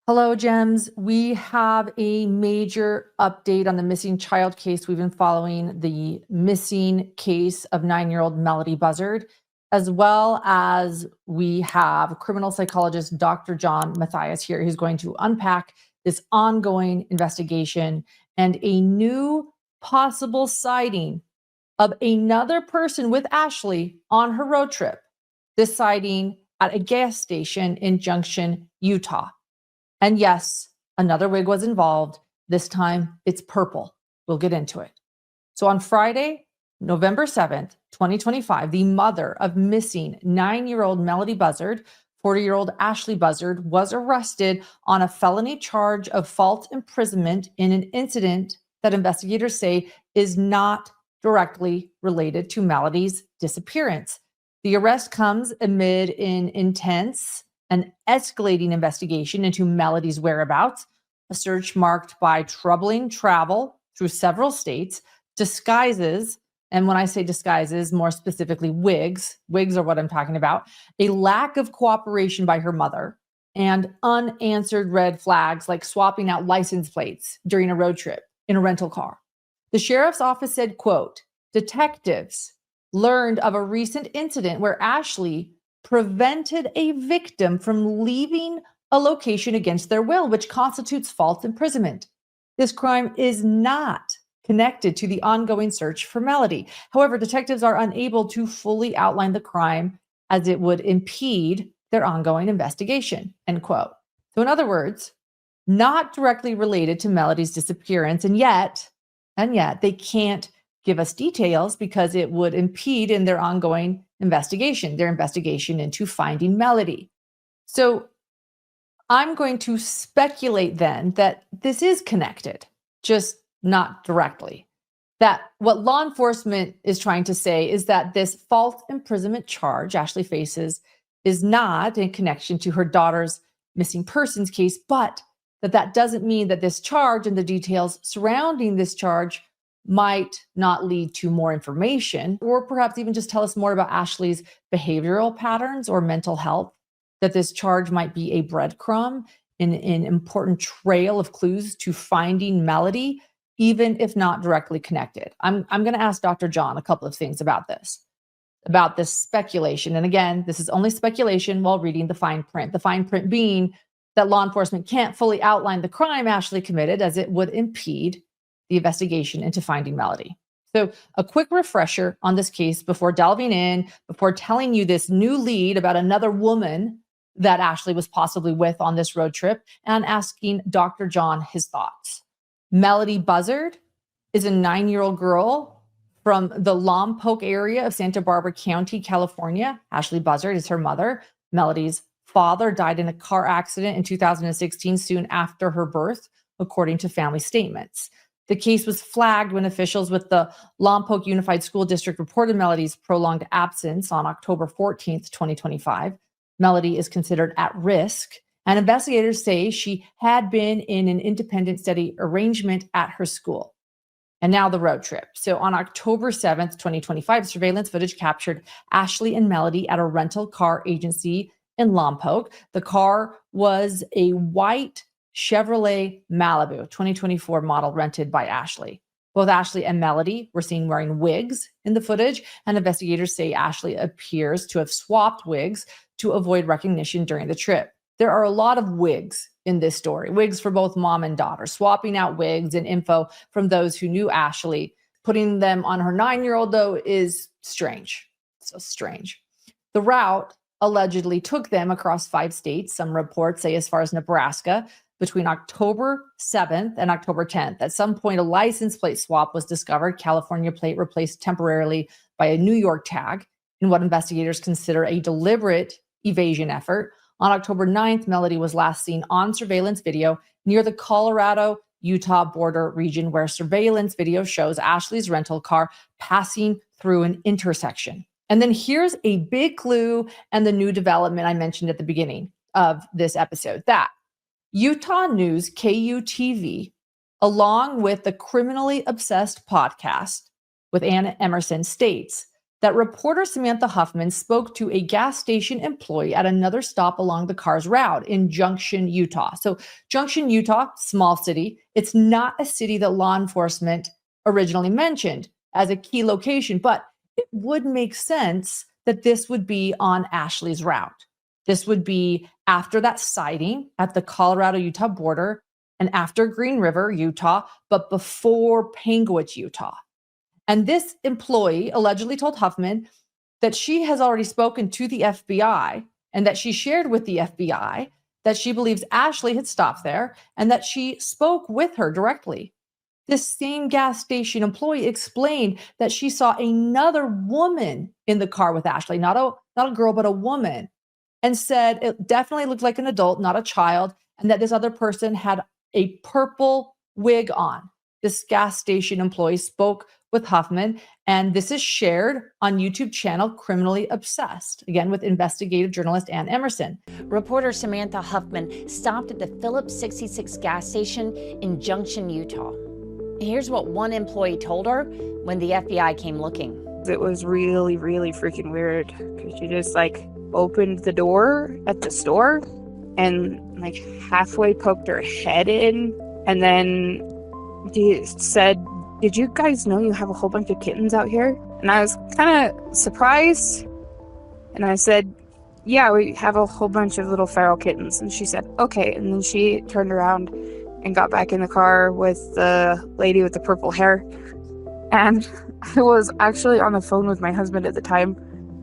Hello, Gems. We have a major update on the missing child case. We've been following the missing case of 9-year-old Melodee Buzzard, as well as we have criminal psychologist Dr. Lauren Matthias here, who's going to unpack this ongoing investigation and a new possible sighting of another person with Ashley on her road trip. This sighting at a gas station in Junction, Utah. And yes, another wig was involved. This time it's purple. We'll get into it. So on Friday, November 7th, 2025, the mother of missing 9-year-old Melodee Buzzard, 40-year-old Ashley Buzzard, was arrested on a felony charge of false imprisonment in an incident that investigators say is not directly related to Melodee's disappearance. The arrest comes amid an intense and escalating investigation into Melodee's whereabouts, a search marked by troubling travel through several states, disguises, and when I say disguises, more specifically wigs are what I'm talking about, a lack of cooperation by her mother, and unanswered red flags like swapping out license plates during a road trip in a rental car. The sheriff's office said, quote, detectives learned of a recent incident where Ashley prevented a victim from leaving a location against their will, which constitutes false imprisonment. This crime is not connected to the ongoing search for Melodee. However, detectives are unable to fully outline the crime as it would impede their ongoing investigation, end quote. So in other words, not directly related to Melodee's disappearance, and yet they can't give us details because it would impede in their ongoing investigation, their investigation into finding Melodee. So I'm going to speculate then that this is connected, just not directly. That what law enforcement is trying to say is that this false imprisonment charge Ashley faces is not in connection to her daughter's missing persons case, but that doesn't mean that this charge and the details surrounding this charge might not lead to more information, or perhaps even just tell us more about Ashley's behavioral patterns or mental health, that this charge might be a breadcrumb in an important trail of clues to finding Melodee, even if not directly connected. I'm going to ask Dr. John a couple of things about this speculation. And again, this is only speculation while reading the fine print being that law enforcement can't fully outline the crime Ashley committed as it would impede the investigation into finding Melodee. So a quick refresher on this case before delving in, before telling you this new lead about another woman that Ashley was possibly with on this road trip, and asking Dr. John his thoughts. Melodee Buzzard is a 9-year-old girl from the Lompoc area of Santa Barbara County, California. Ashley Buzzard is her mother. Melodee's father died in a car accident in 2016, soon after her birth, according to family statements. The case was flagged when officials with the Lompoc Unified School District reported Melodee's prolonged absence on October 14th, 2025. Melodee is considered at risk, and investigators say she had been in an independent study arrangement at her school. And now the road trip. So on October 7th, 2025, surveillance footage captured Ashley and Melodee at a rental car agency in Lompoc. The car was a white Chevrolet Malibu 2024 model rented by Ashley. Both Ashley and Melodee were seen wearing wigs in the footage, and investigators say Ashley appears to have swapped wigs to avoid recognition during the trip. There are a lot of wigs in this story, wigs for both mom and daughter, swapping out wigs and info from those who knew Ashley. Putting them on her 9-year-old, though, is strange. So strange. The route allegedly took them across 5 states. Some reports say as far as Nebraska. Between October 7th and October 10th, at some point, a license plate swap was discovered. California plate replaced temporarily by a New York tag in what investigators consider a deliberate evasion effort. On October 9th, Melodee was last seen on surveillance video near the Colorado-Utah border region, where surveillance video shows Ashley's rental car passing through an intersection. And then here's a big clue and the new development I mentioned at the beginning of this episode, that Utah News KUTV, along with the Criminally Obsessed podcast with Anna Emerson, states that reporter Samantha Huffman spoke to a gas station employee at another stop along the car's route in Junction, Utah. So Junction, Utah, small city. It's not a city that law enforcement originally mentioned as a key location, but it would make sense that this would be on Ashley's route. This would be after that sighting at the Colorado-Utah border and after Green River, Utah, but before Panguitch, Utah. And this employee allegedly told Huffman that she has already spoken to the FBI and that she shared with the FBI that she believes Ashley had stopped there and that she spoke with her directly. This same gas station employee explained that she saw another woman in the car with Ashley, not a girl, but a woman, and said it definitely looked like an adult, not a child, and that this other person had a purple wig on. This gas station employee spoke with Huffman, and this is shared on YouTube channel Criminally Obsessed, again with investigative journalist Ann Emerson. Reporter Samantha Huffman stopped at the Phillips 66 gas station in Junction, Utah. Here's what one employee told her when the FBI came looking. It was really, really freaking weird because she just opened the door at the store and halfway poked her head in, and then she said, "Did you guys know you have a whole bunch of kittens out here?" And I was kind of surprised, and I said, "Yeah, we have a whole bunch of little feral kittens." And she said, "Okay." And then she turned around and got back in the car with the lady with the purple hair. And I was actually on the phone with my husband at the time,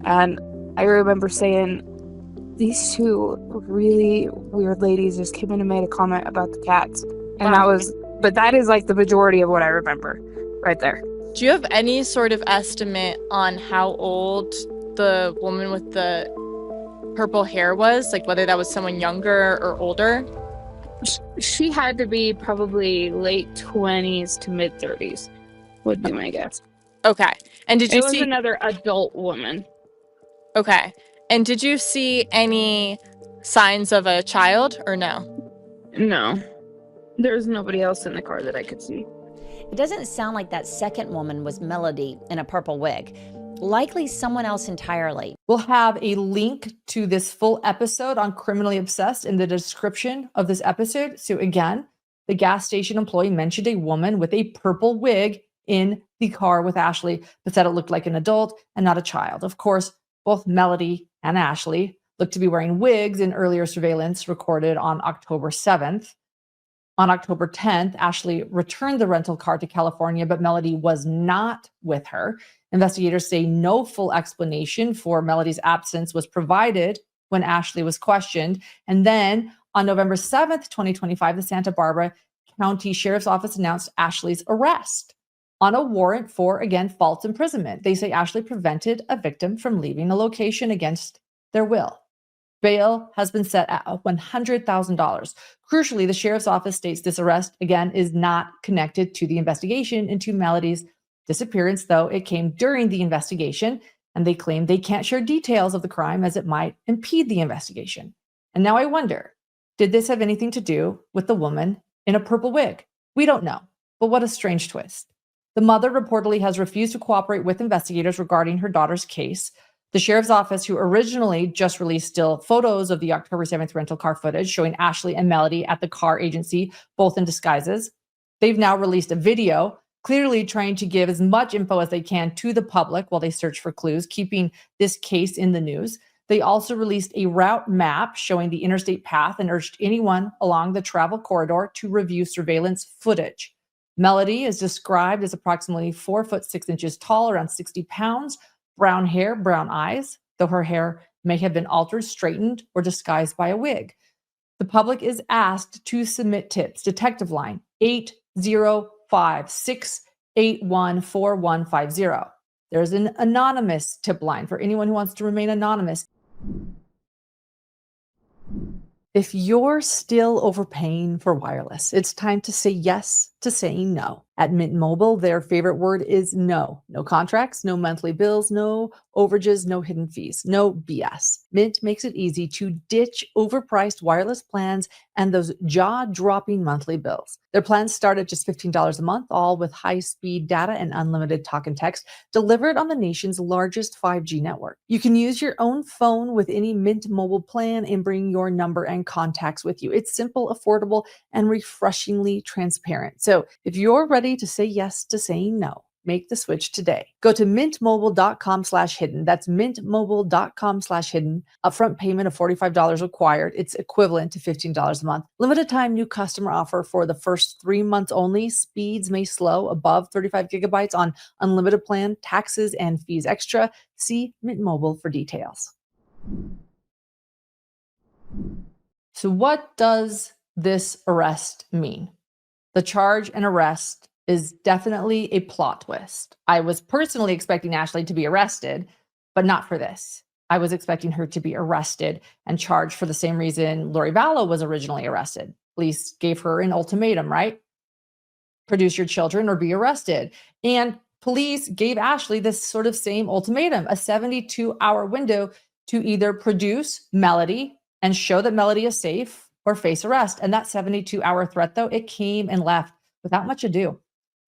and I remember saying, "These two really weird ladies just came in and made a comment about the cats." And that is the majority of what I remember right there. Do you have any sort of estimate on how old the woman with the purple hair was? Whether that was someone younger or older? She had to be probably late 20s to mid 30s would be my guess. Okay. And did you see? It was see another adult woman. Okay. And did you see any signs of a child or no? No. There was nobody else in the car that I could see. It doesn't sound like that second woman was Melodee in a purple wig. Likely someone else entirely. We'll have a link to this full episode on Criminally Obsessed in the description of this episode. So again, the gas station employee mentioned a woman with a purple wig in the car with Ashley, but said it looked like an adult and not a child. Of course, both Melodee and Ashley looked to be wearing wigs in earlier surveillance recorded on October 7th. On October 10th, Ashley returned the rental car to California, but Melodee was not with her. Investigators say no full explanation for Melodee's absence was provided when Ashley was questioned. And then on November 7th, 2025, the Santa Barbara County Sheriff's Office announced Ashley's arrest on a warrant for, again, false imprisonment. They say Ashley prevented a victim from leaving a location against their will. Bail has been set at $100,000. Crucially, the sheriff's office states this arrest, again, is not connected to the investigation into Melodee's disappearance, though it came during the investigation, and they claim they can't share details of the crime as it might impede the investigation. And now I wonder, did this have anything to do with the woman in a purple wig? We don't know, but what a strange twist. The mother reportedly has refused to cooperate with investigators regarding her daughter's case. The sheriff's office, who originally just released still photos of the October 7th rental car footage showing Ashley and Melodee at the car agency, both in disguises, they've now released a video clearly trying to give as much info as they can to the public while they search for clues, keeping this case in the news. They also released a route map showing the interstate path and urged anyone along the travel corridor to review surveillance footage. Melodee is described as approximately 4'6" tall, around 60 pounds, brown hair, brown eyes, though her hair may have been altered, straightened, or disguised by a wig. The public is asked to submit tips. Detective line 805-681-4150. There's an anonymous tip line for anyone who wants to remain anonymous. If you're still overpaying for wireless, it's time to say yes to saying no. At Mint Mobile, their favorite word is no. No contracts, no monthly bills, no overages, no hidden fees, no BS. Mint makes it easy to ditch overpriced wireless plans and those jaw-dropping monthly bills. Their plans start at just $15 a month, all with high-speed data and unlimited talk and text delivered on the nation's largest 5G network. You can use your own phone with any Mint Mobile plan and bring your number and contacts with you. It's simple, affordable, and refreshingly transparent. So if you're ready to say yes to saying no, make the switch today. Go to mintmobile.com/hidden. That's mintmobile.com/hidden. Upfront payment of $45 required. It's equivalent to $15 a month. Limited time new customer offer for the first 3 months only. Speeds may slow above 35 gigabytes on unlimited plan. Taxes and fees extra. See Mint Mobile for details. So what does this arrest mean? The charge and arrest is definitely a plot twist. I was personally expecting Ashley to be arrested, but not for this. I was expecting her to be arrested and charged for the same reason Lori Vallow was originally arrested. Police gave her an ultimatum, right? Produce your children or be arrested. And police gave Ashley this sort of same ultimatum, a 72-hour window to either produce Melodee and show that Melodee is safe or face arrest. And that 72-hour threat, though, it came and left without much ado.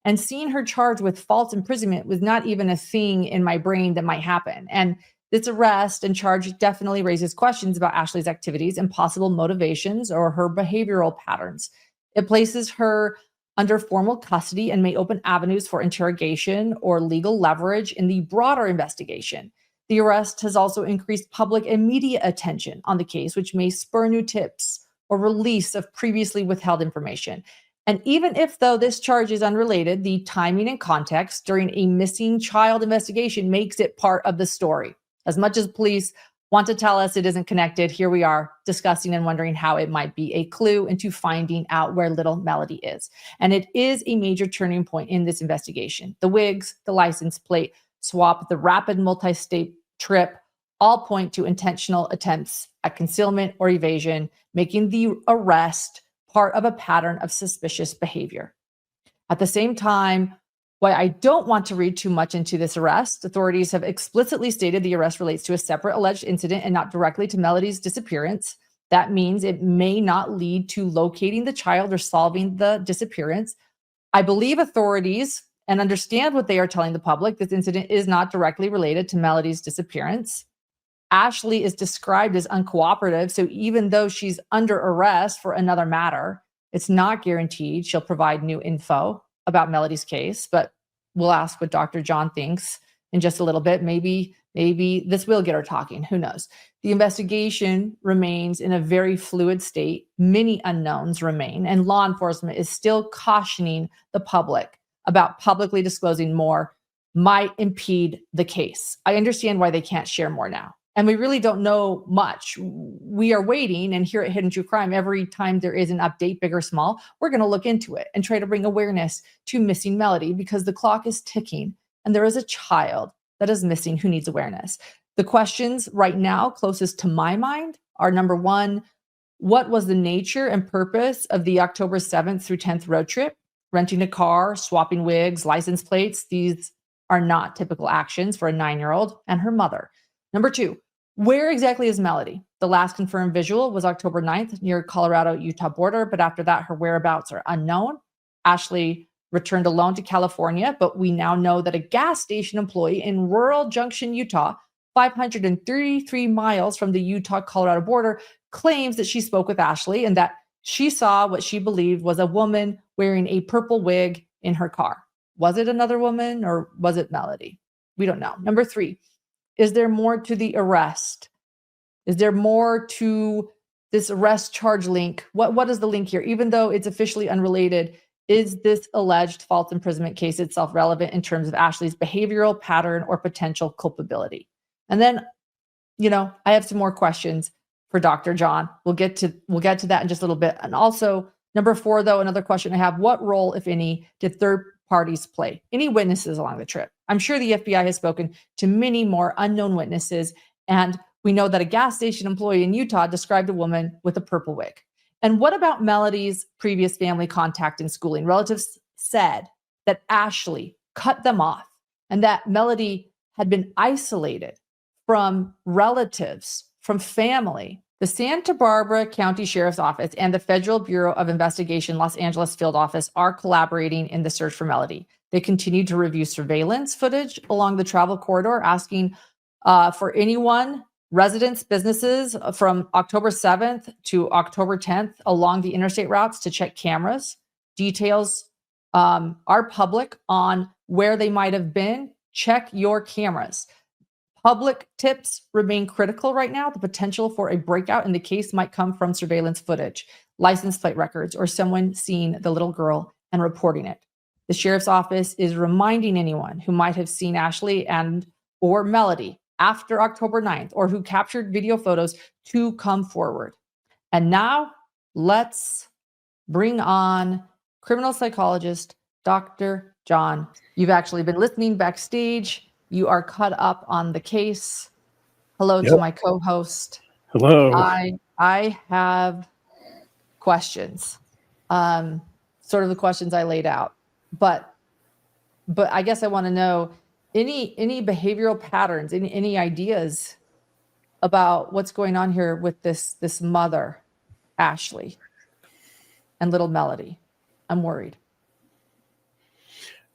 And seeing her charged with false imprisonment was not even a thing in my brain that might happen. And this arrest and charge definitely raises questions about Ashley's activities and possible motivations or her behavioral patterns. It places her under formal custody and may open avenues for interrogation or legal leverage in the broader investigation. The arrest has also increased public and media attention on the case, which may spur new tips or release of previously withheld information. And even if, though, this charge is unrelated, the timing and context during a missing child investigation makes it part of the story. As much as police want to tell us it isn't connected, here we are discussing and wondering how it might be a clue into finding out where little Melodee is. And it is a major turning point in this investigation. The wigs, the license plate swap, the rapid multi-state trip all point to intentional attempts at concealment or evasion, making the arrest part of a pattern of suspicious behavior. At the same time, while I don't want to read too much into this arrest, authorities have explicitly stated the arrest relates to a separate alleged incident and not directly to Melodee's disappearance. That means it may not lead to locating the child or solving the disappearance. I believe authorities and understand what they are telling the public. This incident is not directly related to Melodee's disappearance. Ashley is described as uncooperative, so even though she's under arrest for another matter, it's not guaranteed she'll provide new info about Melodee's case, but we'll ask what Dr. John thinks in just a little bit. Maybe this will get her talking, who knows? The investigation remains in a very fluid state. Many unknowns remain, and law enforcement is still cautioning the public about publicly disclosing more might impede the case. I understand why they can't share more now. And we really don't know much. We are waiting, and here at Hidden True Crime, every time there is an update, big or small, we're going to look into it and try to bring awareness to missing Melodee, because the clock is ticking and there is a child that is missing who needs awareness. The questions right now closest to my mind are, number one, what was the nature and purpose of the October 7th through 10th road trip? Renting a car, swapping wigs, license plates. These are not typical actions for a 9-year-old and her mother. Number two, where exactly is Melodee? The last confirmed visual was October 9th near Colorado-Utah border, but after that, her whereabouts are unknown. Ashley returned alone to California, but we now know that a gas station employee in rural Junction, Utah, 533 miles from the Utah-Colorado border, claims that she spoke with Ashley and that she saw what she believed was a woman wearing a purple wig in her car. Was it another woman or was it Melodee? We don't know. Number three, is there more to the arrest? Is there more to this arrest charge link? What is the link here? Even though it's officially unrelated, is this alleged false imprisonment case itself relevant in terms of Ashley's behavioral pattern or potential culpability? And then, I have some more questions for Dr. John. We'll get to that in just a little bit. And also, number four, though, another question I have: what role, if any, did third parties play? Any witnesses along the trip? I'm sure the FBI has spoken to many more unknown witnesses, and we know that a gas station employee in Utah described a woman with a purple wig. And what about Melodee's previous family contact and schooling? Relatives said that Ashley cut them off and that Melodee had been isolated from relatives, from family, the Santa Barbara County Sheriff's Office and the Federal Bureau of Investigation Los Angeles Field Office are collaborating in the search for Melodee. They continue to review surveillance footage along the travel corridor, asking for anyone, residents, businesses from October 7th to October 10th along the interstate routes to check cameras. Details are public on where they might have been. Check your cameras. Public tips remain critical right now. The potential for a breakout in the case might come from surveillance footage, license plate records, or someone seeing the little girl and reporting it. The sheriff's office is reminding anyone who might have seen Ashley and or Melodee after October 9th or who captured video photos to come forward. And now let's bring on criminal psychologist Dr. John. You've actually been listening backstage. You are caught up on the case. Hello to my co-host. Hello. I have questions, sort of the questions I laid out, but I guess I want to know any behavioral patterns, any ideas about what's going on here with this mother, Ashley, and little Melodee. I'm worried.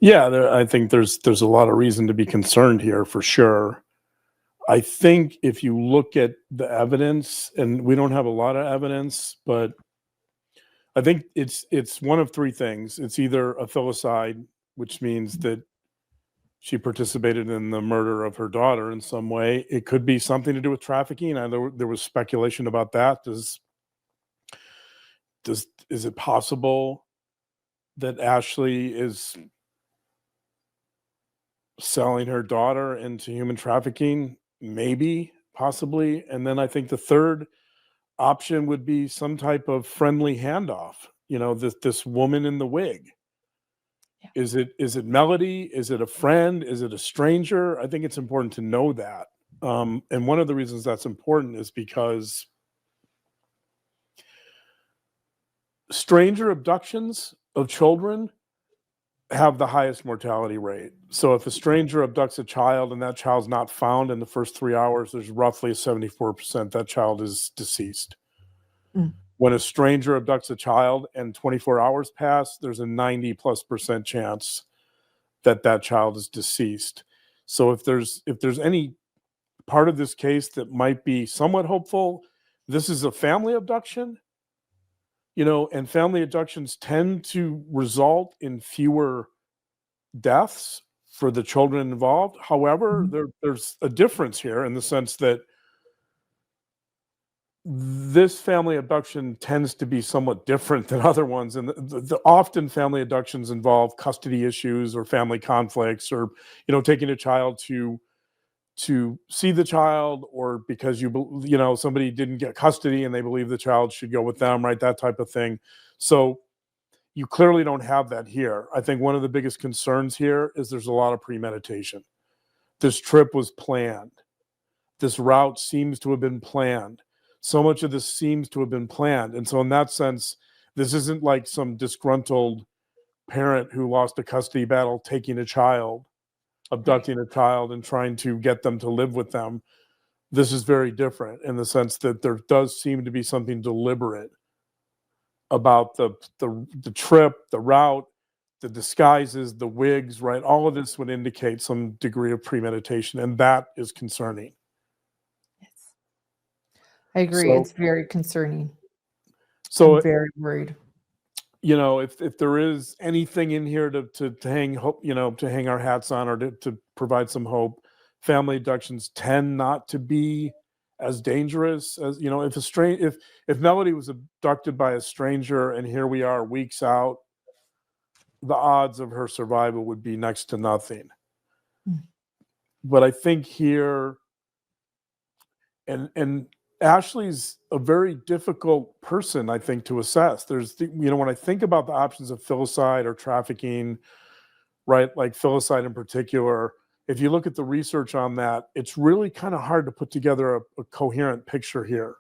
Yeah, I think there's a lot of reason to be concerned here for sure. I think if you look at the evidence, and we don't have a lot of evidence, but I think it's one of three things. It's either a filicide, which means that she participated in the murder of her daughter in some way. It could be something to do with trafficking. I know there was speculation about that. Is it possible that Ashley is selling her daughter into human trafficking? Maybe, possibly. And then I think the third option would be some type of friendly handoff. You know, this woman in the wig. Yeah. Is it Melodee? Is it a friend? Is it a stranger? I think it's important to know that. And one of the reasons that's important is because stranger abductions of children have the highest mortality rate. So if a stranger abducts a child and that child's not found in the first 3 hours, there's roughly a 74% that child is deceased. Mm. When a stranger abducts a child and 24 hours pass, there's a 90+% chance that that child is deceased. So if there's any part of this case that might be somewhat hopeful, this is a family abduction. You know, and family abductions tend to result in fewer deaths for the children involved. However, there's a difference here in the sense that this family abduction tends to be somewhat different than other ones. And often family abductions involve custody issues or family conflicts, or, you know, taking a child to see the child, or because somebody didn't get custody and they believe the child should go with them, right? That type of thing. So you clearly don't have that here. I think one of the biggest concerns here is there's a lot of premeditation. This trip was planned. This route seems to have been planned. So much of this seems to have been planned. And so in that sense, this isn't like some disgruntled parent who lost a custody battle taking a child, abducting a child and trying to get them to live with them. This is very different in the sense that there does seem to be something deliberate about the trip, the route, the disguises, the wigs, right? All of this would indicate some degree of premeditation, and that is concerning. Yes. I agree. So, it's very concerning. So I'm very worried. You know, if there is anything in here to hang hope, you know, to hang our hats on, or to provide some hope, family abductions tend not to be as dangerous as, you know, if Melodee was abducted by a stranger and here we are weeks out, the odds of her survival would be next to nothing. Mm. But I think here, and Ashley's a very difficult person, I think, to assess. When I think about the options of filicide or trafficking, right, like filicide in particular, if you look at the research on that, it's really kind of hard to put together a coherent picture here.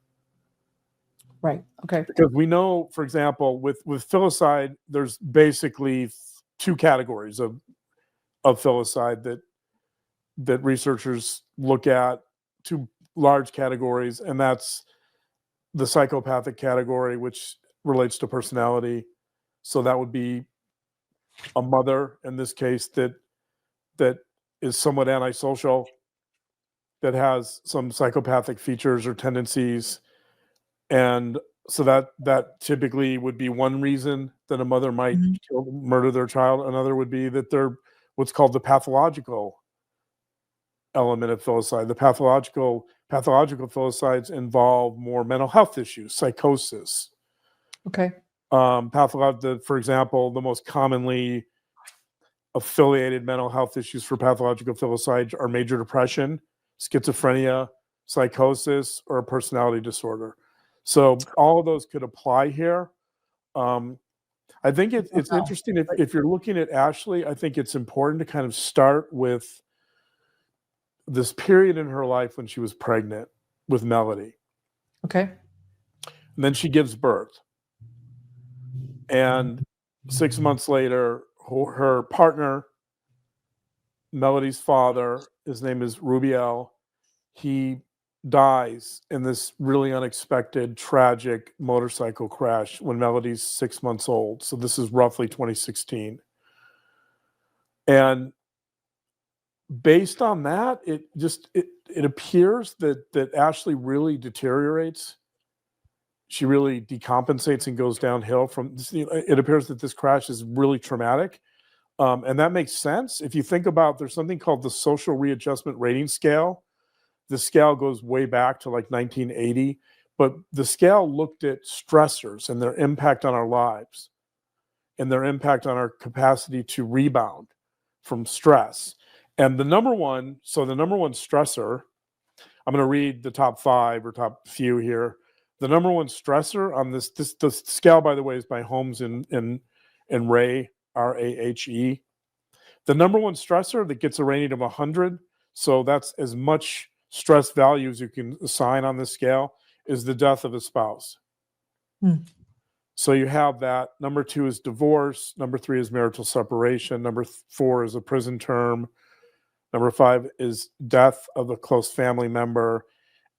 Right. Okay. Because we know, for example, with filicide, there's basically two categories of filicide that researchers look at, two large categories, and that's the psychopathic category, which relates to personality. So that would be a mother in this case that is somewhat antisocial, that has some psychopathic features or tendencies, and so that typically would be one reason that a mother might murder their child. Another would be that they're what's called the pathological element of filicide. The pathological filicides involve more mental health issues, psychosis. Okay. For example, the most commonly affiliated mental health issues for pathological filicide are major depression, schizophrenia, psychosis, or a personality disorder. So all of those could apply here. I think it's interesting if you're looking at Ashley, I think it's important to kind of start with this period in her life when she was pregnant with Melodee. Okay. And then she gives birth. And 6 months later, her partner, Melodee's father, his name is Rubiel, he dies in this really unexpected, tragic motorcycle crash when Melodee's 6 months old. So this is roughly 2016. And based on that, it appears that Ashley really deteriorates. She really decompensates and goes downhill from this. It appears that this crash is really traumatic. And that makes sense. If you think about, there's something called the social readjustment rating scale. The scale goes way back to like 1980, but the scale looked at stressors and their impact on our lives and their impact on our capacity to rebound from stress. And the number one stressor, I'm going to read the top 5 or top few here. The number one stressor on this the scale, by the way, is by Holmes and Ray, R-A-H-E. The number one stressor that gets a rating of 100, so that's as much stress value as you can assign on this scale, is the death of a spouse. So you have that. Number 2 is divorce. Number 3 is marital separation. Number 4 is a prison term. Number 5 is death of a close family member.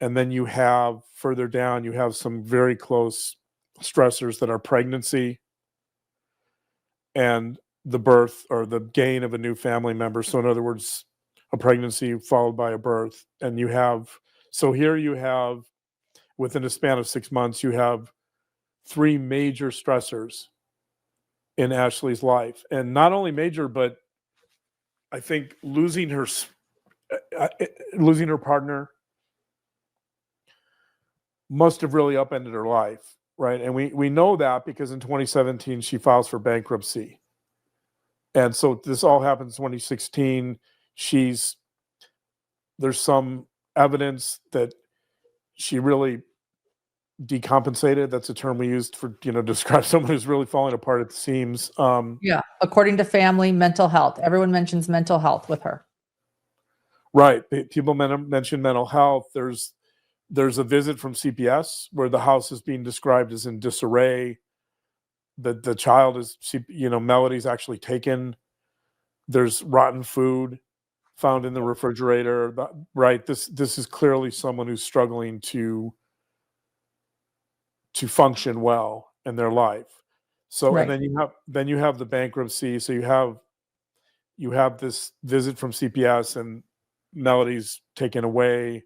And then you have further down, you have some very close stressors that are pregnancy and the birth or the gain of a new family member. So in other words, a pregnancy followed by a birth. And here you have, within a span of 6 months, you have 3 major stressors in Ashley's life. And not only major, but I think losing her partner must have really upended her life, right? And we know that because in 2017 she files for bankruptcy, and so this all happens in 2016. There's some evidence that she really decompensated. That's a term we used for describe someone who's really falling apart at the seams. Yeah, according to family, mental health. Everyone mentions mental health with her. Right. People mention mental health. There's a visit from CPS where the house is being described as in disarray. The child is, Melodee's actually taken. There's rotten food found in the refrigerator. Right. This is clearly someone who's struggling to function well in their life. So, right. And then you have the bankruptcy. So you have this visit from CPS and Melodee's taken away.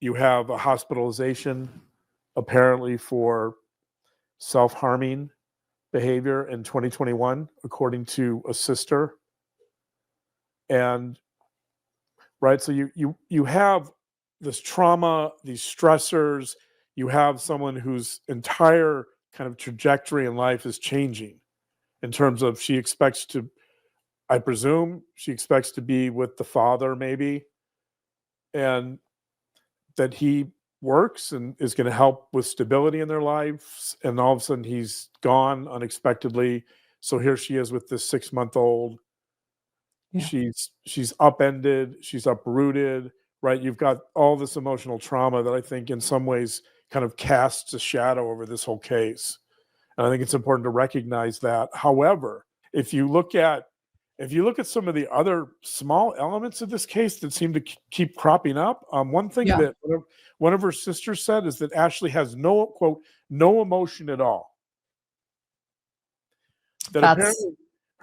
You have a hospitalization, apparently for self-harming behavior in 2021, according to a sister. And right, so you have this trauma, these stressors. You have someone whose entire kind of trajectory in life is changing in terms of I presume she expects to be with the father maybe, and that he works and is going to help with stability in their lives, and all of a sudden he's gone unexpectedly. So here she is with this 6-month-old. Yeah. She's upended, she's uprooted, right? You've got all this emotional trauma that I think in some ways kind of casts a shadow over this whole case. And I think it's important to recognize that. However, if you look at some of the other small elements of this case that seem to keep cropping up, one thing Yeah. that one of her sisters said is that Ashley has no, quote, no emotion at all. That That's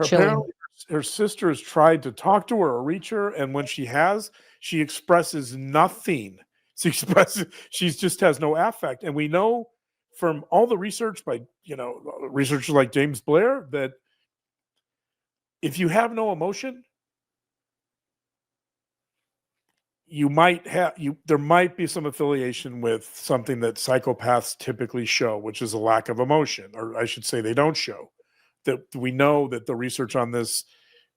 chilling. apparently her sister has tried to talk to her or reach her, and when she has, she expresses nothing. She just has no affect. And we know from all the research by, researchers like James Blair, that if you have no emotion, there might be some affiliation with something that psychopaths typically show, which is a lack of emotion, or I should say they don't show. That we know that the research on this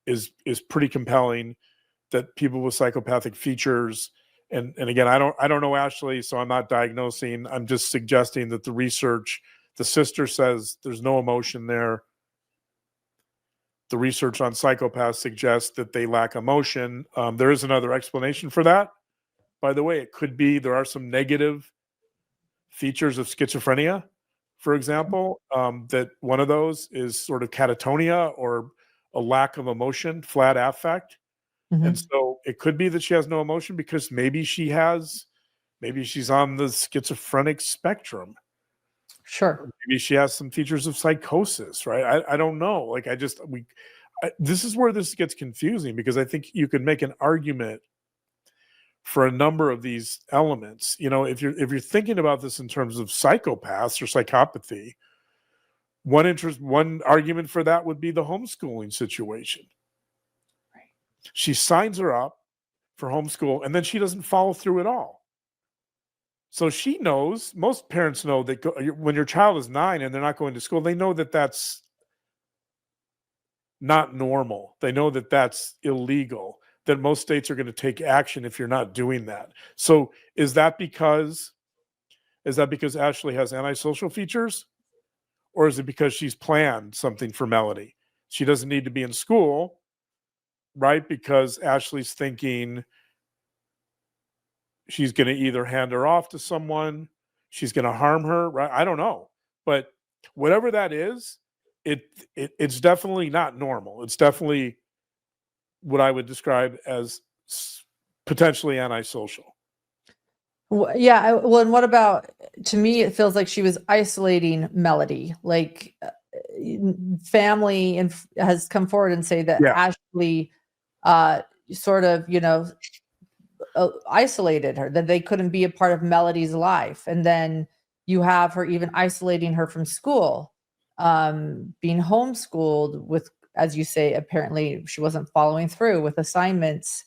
is pretty compelling, that people with psychopathic features, and again, I don't know Ashley, so I'm not diagnosing. I'm just suggesting that the sister says there's no emotion there. The research on psychopaths suggests that they lack emotion. There is another explanation for that. By the way, it could be there are some negative features of schizophrenia, for example, that one of those is sort of catatonia, or a lack of emotion, flat affect. Mhm. And so it could be that she has no emotion because maybe she's on the schizophrenic spectrum. Sure. Maybe she has some features of psychosis, right? I don't know. Like this is where this gets confusing, because I think you could make an argument for a number of these elements. If you're thinking about this in terms of psychopaths or psychopathy, one argument for that would be the homeschooling situation. Right. She signs her up for homeschool, and then she doesn't follow through at all. So she knows, most parents know that when your child is 9 and they're not going to school, they know that that's not normal. They know that that's illegal, that most states are going to take action if you're not doing that. So is that because Ashley has antisocial features, or is it because she's planned something for Melodee? She doesn't need to be in school, right? Because Ashley's thinking she's going to either hand her off to someone, she's going to harm her, right? I don't know. But whatever that is, it's definitely not normal. It's definitely what I would describe as potentially antisocial. Yeah. Well, and what about, to me, it feels like she was isolating Melodee. Like family has come forward and say that Ashley sort of, isolated her, that they couldn't be a part of Melodee's life. And then you have her even isolating her from school, being homeschooled with, as you say, apparently she wasn't following through with assignments.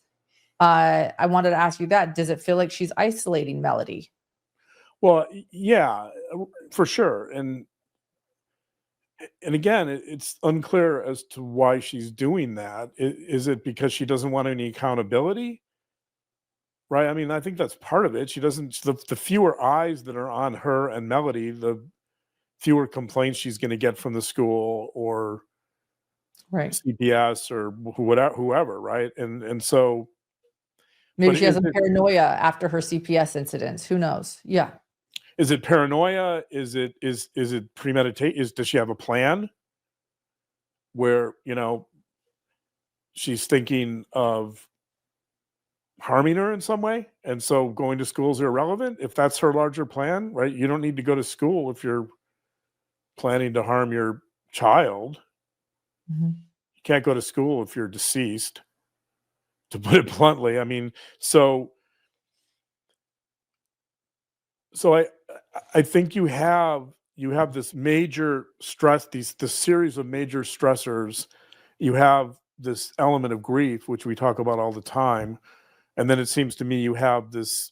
I wanted to ask you that. Does it feel like she's isolating Melodee? Well, yeah, for sure. And again, it's unclear as to why she's doing that. Is it because she doesn't want any accountability? Right. I mean, I think that's part of it. She doesn't, the fewer eyes that are on her and Melodee, the fewer complaints she's going to get from the school or Right. CPS or whoever. Right. And so maybe she has some paranoia after her CPS incidents. Who knows? Yeah. Is it paranoia? Is it premeditate? Does she have a plan where, she's thinking of harming her in some way, and so going to school is irrelevant? If that's her larger plan, right? You don't need to go to school if you're planning to harm your child. Mm-hmm. You can't go to school if you're deceased, to put it bluntly. I mean, so I think you have this major stress, this series of major stressors. You have this element of grief, which we talk about all the time. And then it seems to me you have this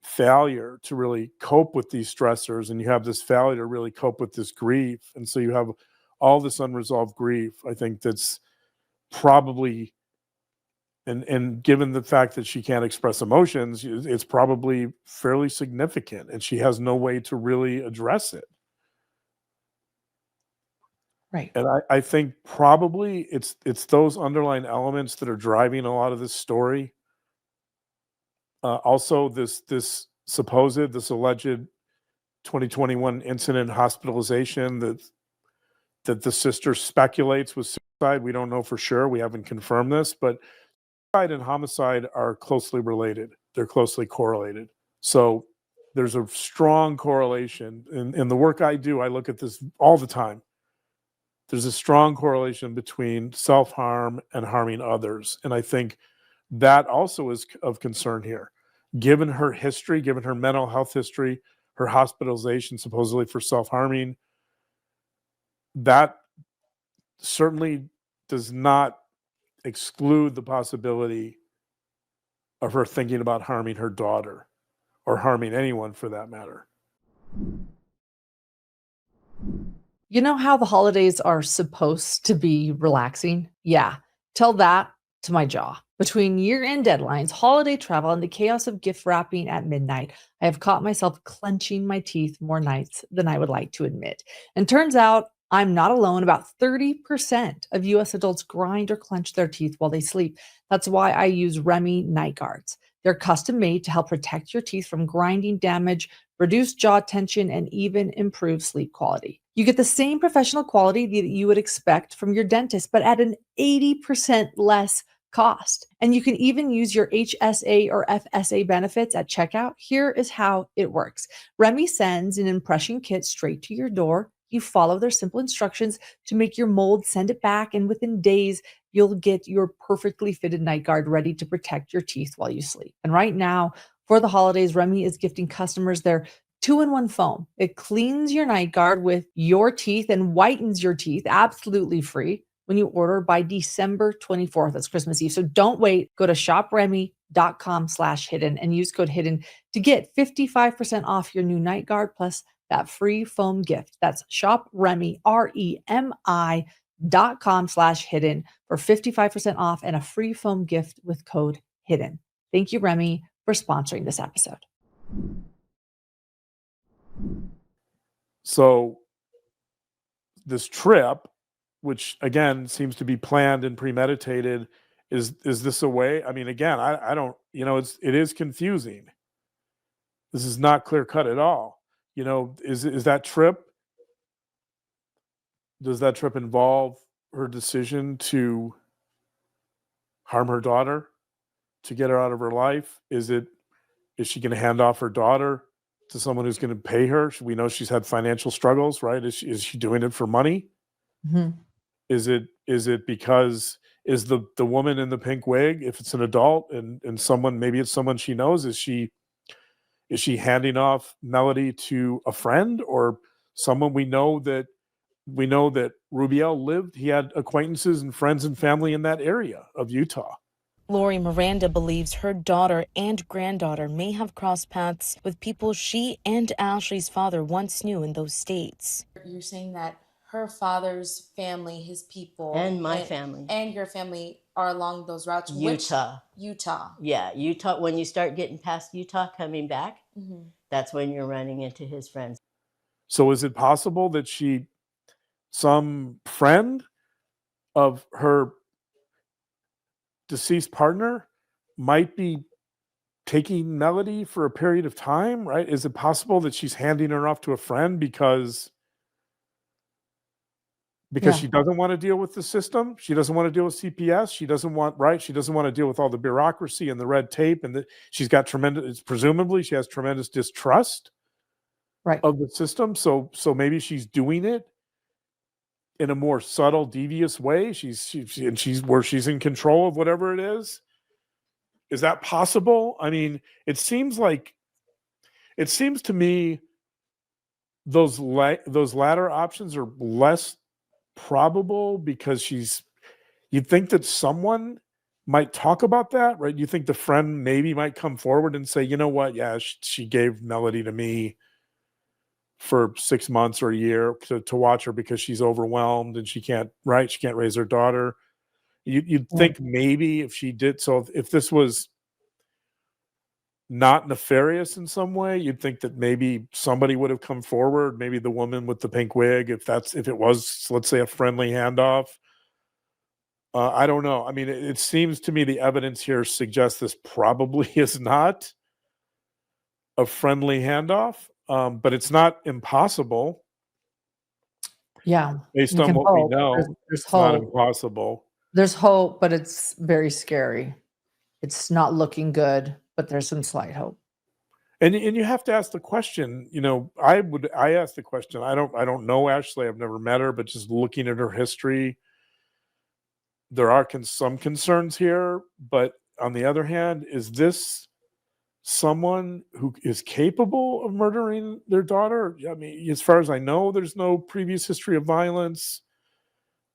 failure to really cope with these stressors, and you have this failure to really cope with this grief. And so you have all this unresolved grief, I think, that's probably, and given the fact that she can't express emotions, it's probably fairly significant, and she has no way to really address it. Right. And I think probably it's those underlying elements that are driving a lot of this story. Also, this alleged 2021 incident hospitalization that the sister speculates was we don't know for sure. We haven't confirmed this, but suicide and homicide are closely related. They're closely correlated. So there's a strong correlation. In the work I do, I look at this all the time. There's a strong correlation between self-harm and harming others. And I think that also is of concern here. Given her history, given her mental health history, her hospitalization supposedly for self-harming, that certainly does not exclude the possibility of her thinking about harming her daughter or harming anyone for that matter. You know how the holidays are supposed to be relaxing? Yeah, tell that to my jaw. Between year-end deadlines, holiday travel, and the chaos of gift wrapping at midnight, I have caught myself clenching my teeth more nights than I would like to admit. And turns out I'm not alone. About 30% of US adults grind or clench their teeth while they sleep. That's why I use Remy night guards. They're custom made to help protect your teeth from grinding damage, reduce jaw tension, and even improve sleep quality. You get the same professional quality that you would expect from your dentist, but at an 80% less cost. And you can even use your HSA or FSA benefits at checkout. Here is how it works. Remy sends an impression kit straight to your door. You follow their simple instructions to make your mold, send it back, and within days, you'll get your perfectly fitted night guard ready to protect your teeth while you sleep. And right now, for the holidays, Remy is gifting customers their 2-in-1 foam. It cleans your night guard with your teeth and whitens your teeth absolutely free when you order by December 24th. That's Christmas Eve. So don't wait. Go to shopremy.com/hidden and use code hidden to get 55% off your new night guard plus that free foam gift. That's shopremy, REMI.com/hidden for 55% off and a free foam gift with code hidden. Thank you, Remy, for sponsoring this episode. So this trip, which again seems to be planned and premeditated, is this a way? I mean, again, I don't, it is confusing. This is not clear cut at all. Is that trip, does that trip involve her decision to harm her daughter, to get her out of her life? Is she going to hand off her daughter to someone who's going to pay her? We know she's had financial struggles, right? Is she doing it for money? Mm-hmm. Is it because is the woman in the pink wig, if it's an adult and someone, maybe it's someone she knows, is she handing off Melodee to a friend or someone we know that Rubiel lived? He had acquaintances and friends and family in that area of Utah. Lori Miranda believes her daughter and granddaughter may have crossed paths with people she and Ashley's father once knew in those states. You're saying that her father's family, his people, and my family, and your family are along those routes. Utah. Utah. Yeah, Utah. When you start getting past Utah, coming back, that's when you're running into his friends. So is it possible that some friend of her deceased partner might be taking Melodee for a period of time, right? Is it possible that she's handing her off to a friend because she doesn't want to deal with the system? She doesn't want to deal with CPS. She doesn't want to deal with all the bureaucracy and the red tape, and she's got presumably she has tremendous distrust of the system. So maybe she's doing it in a more subtle, devious way. She's where she's in control of whatever it is. Is that possible? I mean, it seems to me those latter options are less probable because you'd think that someone might talk about that, right? You think the friend maybe might come forward and say, you know what? Yeah, she gave Melodee to me for 6 months or a year to watch her because she's overwhelmed and she can't raise her daughter. You'd think maybe if she did, so if this was not nefarious in some way, you'd think that maybe somebody would have come forward, maybe the woman with the pink wig, if it was, let's say, a friendly handoff. I don't know. I mean, it seems to me the evidence here suggests this probably is not a friendly handoff, but it's not impossible. Yeah, Based you on can what we hope. know, There's it's not hope. impossible. There's hope, but it's very scary. It's not looking good, but there's some slight hope. And you have to ask the question, I asked the question. I don't know Ashley. I've never met her, but just looking at her history, there are some concerns here. But on the other hand, is this someone who is capable of murdering their daughter? I mean, as far as I know, there's no previous history of violence.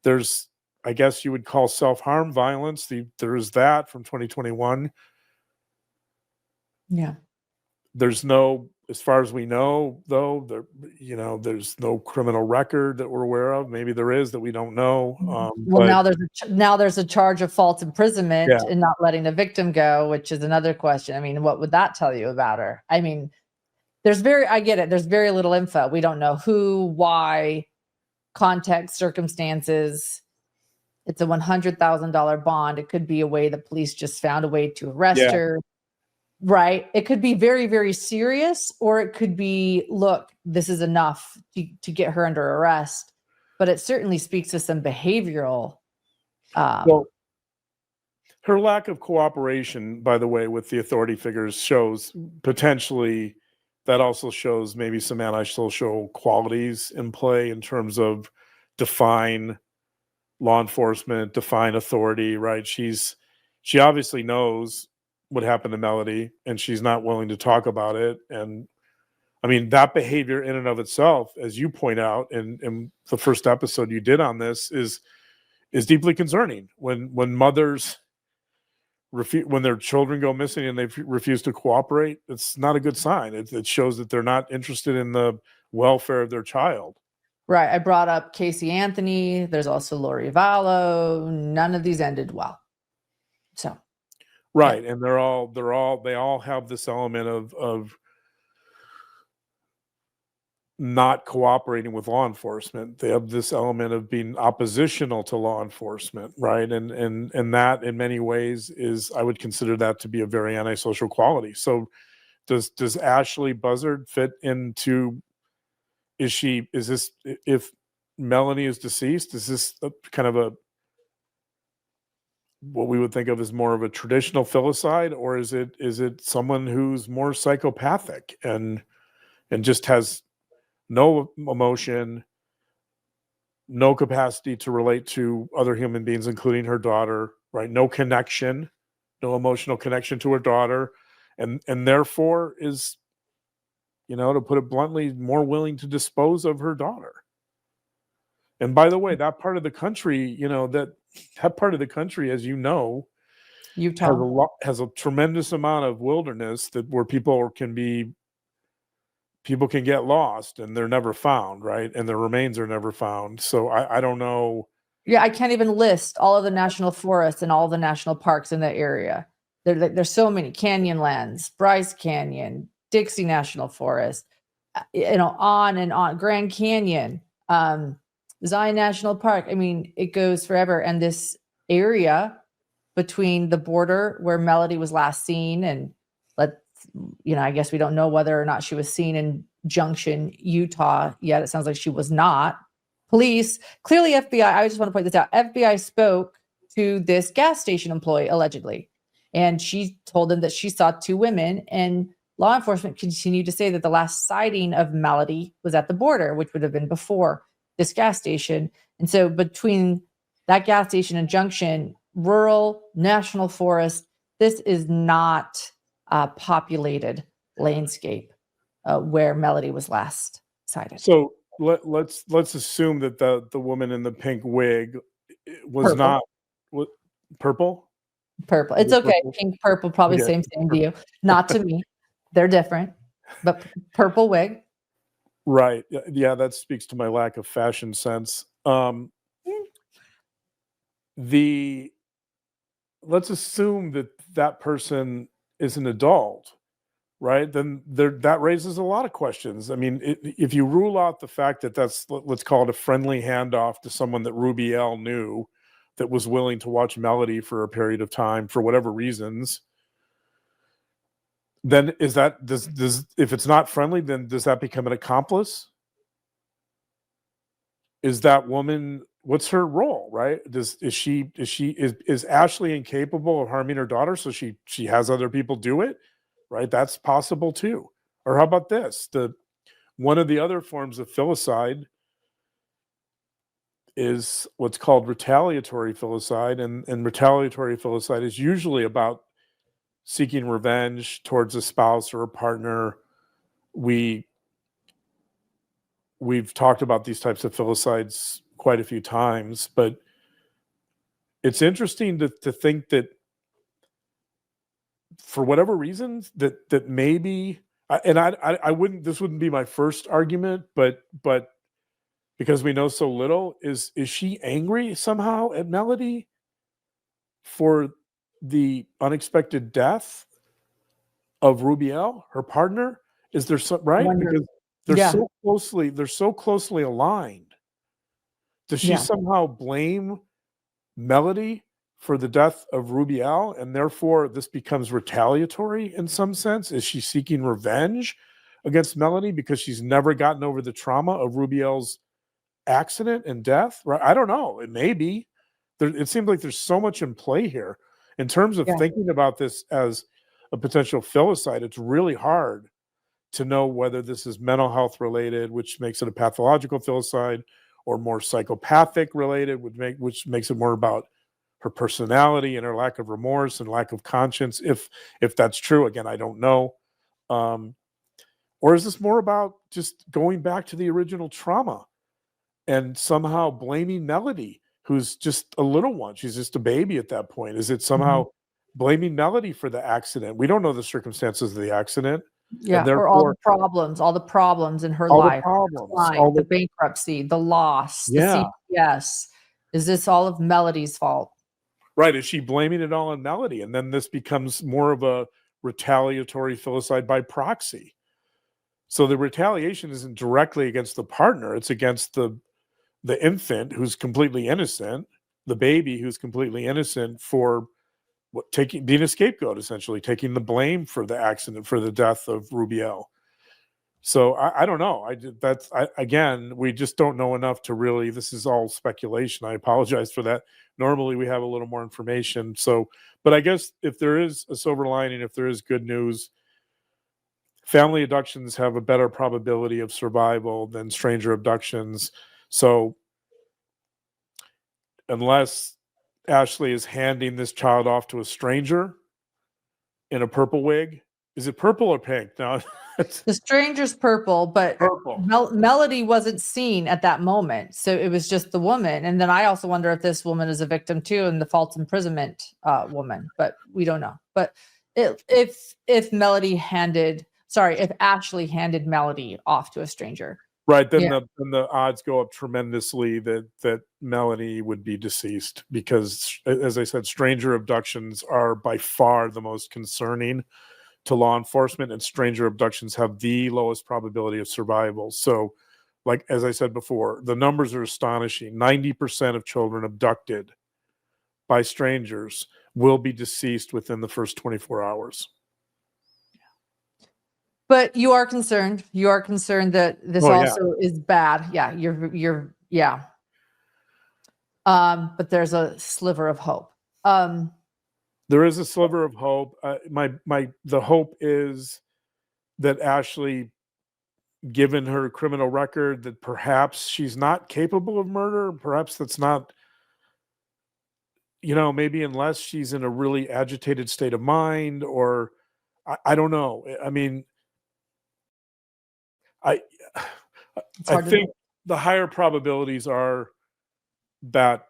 There's, I guess you would call self-harm violence. There's that from 2021. Yeah. There's no, as far as we know, though, there's no criminal record that we're aware of. Maybe there is that we don't know. Well, But now there's a charge of false imprisonment yeah, and not letting the victim go, which is another question. I mean, what would that tell you about her? I mean, I get it. There's very little info. We don't know who, why, context, circumstances. It's a $100,000 bond. It could be a way the police just found a way to arrest yeah. her. Right. It could be very, very serious, or it could be, look, this is enough to get her under arrest. But it certainly speaks to some behavioral. Well, her lack of cooperation, by the way, with the authority figures shows potentially that also shows maybe some antisocial qualities in play in terms of define law enforcement, define authority, right? She obviously knows what happened to Melodee, and she's not willing to talk about it. And I mean, that behavior in and of itself, as you point out in the first episode you did on this, is deeply concerning. When mothers when their children go missing and they refuse to cooperate, it's not a good sign. It shows that they're not interested in the welfare of their child. Right. I brought up Casey Anthony. There's also Lori Vallow. None of these ended well. So. Right. Yeah. And they all have this element of not cooperating with law enforcement. They have this element of being oppositional to law enforcement, right? And that in many ways I would consider that to be a very antisocial quality. So does Ashley Buzzard fit into, if Melanie is deceased, is this kind of what we would think of as more of a traditional filicide, or is it someone who's more psychopathic and just has no emotion, no capacity to relate to other human beings, including her daughter, right? No connection, no emotional connection to her daughter, and therefore is, to put it bluntly, more willing to dispose of her daughter. And by the way, that part of the country, that part of the country, as you know, Utah has a tremendous amount of wilderness where people can get lost and they're never found, right? And their remains are never found. So I don't know. Yeah, I can't even list all of the national forests and all the national parks in that area. There's so many: Canyonlands, Bryce Canyon, Dixie National Forest, on and on, Grand Canyon, Zion National Park. I mean, it goes forever. And this area between the border where Melodee was last seen, and I guess we don't know whether or not she was seen in Junction, Utah yet. It sounds like she was not. Police, clearly FBI, I just want to point this out. FBI spoke to this gas station employee, allegedly, and she told them that she saw two women, and law enforcement continued to say that the last sighting of Melodee was at the border, which would have been before this gas station. And so between that gas station and Junction, rural, national forest, this is not a populated landscape where Melodee was last sighted. So let's assume that the woman in the pink wig was Purple. not purple. Purple. It's okay. Purple. Pink, purple, probably Okay. same to you. Not to me. They're different. But purple wig. Right. Yeah, that speaks to my lack of fashion sense. Let's assume that person is an adult, right? Then that raises a lot of questions. I mean, if you rule out the fact that let's call it a friendly handoff to someone that Ruby L knew, that was willing to watch Melodee for a period of time for whatever reasons, then if it's not friendly, then does that become an accomplice? is that woman, what's her role, right? Is Ashley incapable of harming her daughter, so she has other people do it, right? That's possible too. Or how about this? One of the other forms of filicide is what's called retaliatory filicide, and retaliatory filicide is usually about seeking revenge towards a spouse or a partner. We've talked about these types of filicides quite a few times, but it's interesting to think that for whatever reasons that maybe, I wouldn't, this wouldn't be my first argument, but because we know so little, is she angry somehow at Melodee for the unexpected death of Rubiel, her partner? Is there some, right? Because they're so closely aligned. Does she somehow blame Melodee for the death of Rubiel, and therefore this becomes retaliatory in some sense? Is she seeking revenge against Melodee because she's never gotten over the trauma of Rubiel's accident and death? Right? I don't know. It may be. It seems like there's so much in play here. In terms of thinking about this as a potential filicide, it's really hard to know whether this is mental health related, which makes it a pathological filicide, or more psychopathic related, which makes it more about her personality and her lack of remorse and lack of conscience. If that's true, again, I don't know. Or is this more about just going back to the original trauma and somehow blaming Melodee, who's just a little one? She's just a baby at that point. Is it somehow blaming Melodee for the accident? We don't know the circumstances of the accident. Yeah, or all the problems in her life, the bankruptcy, the loss, the CPS. Is this all of Melodee's fault? Right. Is she blaming it all on Melodee? And then this becomes more of a retaliatory filicide by proxy. So the retaliation isn't directly against the partner. It's against the infant who's completely innocent, the baby who's completely innocent, for being a scapegoat, essentially taking the blame for the accident, for the death of Rubiel. So I don't know. Again, we just don't know enough to really, this is all speculation. I apologize for that. Normally we have a little more information. So, but I guess if there is a silver lining, if there is good news, family abductions have a better probability of survival than stranger abductions. So unless Ashley is handing this child off to a stranger in a purple wig, is it purple or pink? No, the stranger's purple, but Melodee wasn't seen at that moment, so it was just the woman. And then I also wonder if this woman is a victim too, and the false imprisonment woman, but we don't know. But if Ashley handed Melodee off to a stranger, right, then the odds go up tremendously that Melodee would be deceased, because, as I said, stranger abductions are by far the most concerning to law enforcement, and stranger abductions have the lowest probability of survival. So, like, as I said before, the numbers are astonishing. 90% of children abducted by strangers will be deceased within the first 24 hours. But you are concerned. You are concerned that this is bad. Yeah, you're but there's a sliver of hope. There is a sliver of hope. The hope is that Ashley, given her criminal record, that perhaps she's not capable of murder. Perhaps that's not, maybe, unless she's in a really agitated state of mind, or I don't know. I mean, I think the higher probabilities are that